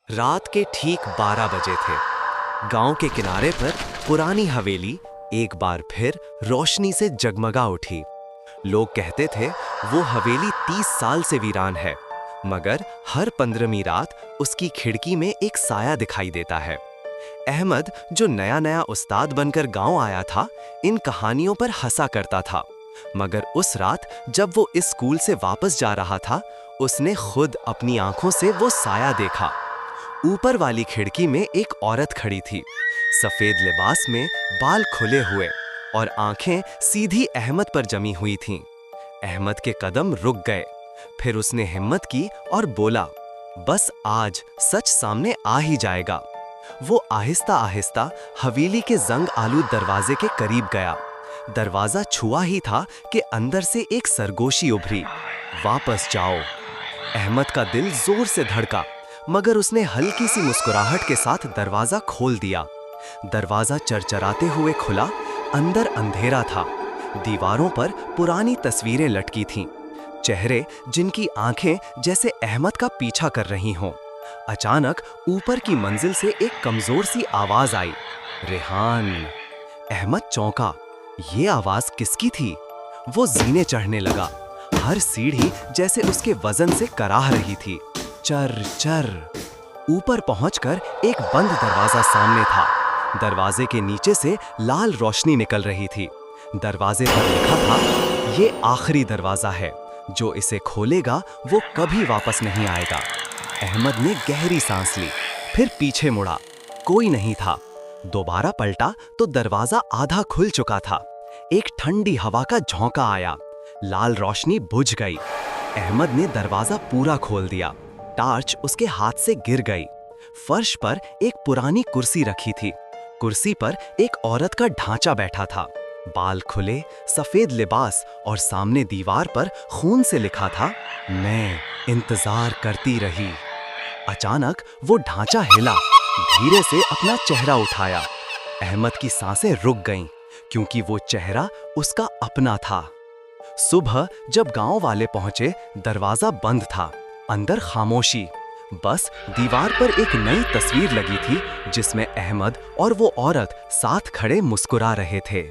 रात के ठीक 12 बजे थे। गांव के किनारे पर पुरानी हवेली एक बार फिर रोशनी से जगमगा उठी। लोग कहते थे वो हवेली 30 साल से वीरान है, मगर हर 15वीं रात उसकी खिड़की में एक साया दिखाई देता है। अहमद, जो नया नया उस्ताद बनकर गांव आया था, इन कहानियों पर हंसा करता था। मगर उस रात जब वो इस स्कूल से वापस जा रहा था, उसने खुद अपनी आंखों से वो साया देखा। ऊपर वाली खिड़की में एक औरत खड़ी थी, सफेद लिबास में, बाल खुले हुए और आंखें सीधी अहमद पर जमी हुई थीं। अहमद के कदम रुक गए। फिर उसने हिम्मत की और बोला, बस आज सच सामने आ ही जाएगा। वो आहिस्ता आहिस्ता हवेली के जंग आलूद दरवाजे के करीब गया। दरवाजा छुआ ही था कि अंदर से एक सरगोशी उभरी, वापस जाओ। अहमद का दिल जोर से धड़का, मगर उसने हल्की सी मुस्कुराहट के साथ दरवाजा खोल दिया। दरवाजा चरचराते हुए खुला। अंदर अंधेरा था। दीवारों पर पुरानी तस्वीरें लटकी थीं, चेहरे जिनकी आंखें जैसे अहमद का पीछा कर रही हों। अचानक ऊपर की मंजिल से एक कमजोर सी आवाज आई, रेहान। अहमद चौंका। ये आवाज किसकी थी? वो जीने चढ़ने लगा। हर सीढ़ी जैसे उसके वजन से कराह रही थी। चर चर। ऊपर पहुंचकर एक बंद दरवाजा सामने था। दरवाजे के नीचे से लाल रोशनी निकल रही थी। दरवाजे पर लिखा था, ये आखिरी दरवाजा है, जो इसे खोलेगा वो कभी वापस नहीं आएगा। अहमद ने गहरी सांस ली, फिर पीछे मुड़ा। कोई नहीं था। दोबारा पलटा तो दरवाजा आधा खुल चुका था। एक ठंडी हवा का झोंका आया। लाल रोशनी बुझ गई। अहमद ने दरवाजा पूरा खोल दिया। टार्च उसके हाथ से गिर गई। फर्श पर एक पुरानी कुर्सी रखी थी। कुर्सी पर एक औरत का ढांचा बैठा था, बाल खुले, सफेद लिबास, और सामने दीवार पर खून से लिखा था, मैं इंतजार करती रही। अचानक वो ढांचा हिला, धीरे से अपना चेहरा उठाया। अहमद की सांसें रुक गईं, क्योंकि वो चेहरा उसका अपना था। सुबह जब गांव वाले पहुंचे, दरवाजा बंद था। अंदर खामोशी। बस दीवार पर एक नई तस्वीर लगी थी, जिसमें अहमद और वो औरत साथ खड़े मुस्कुरा रहे थे।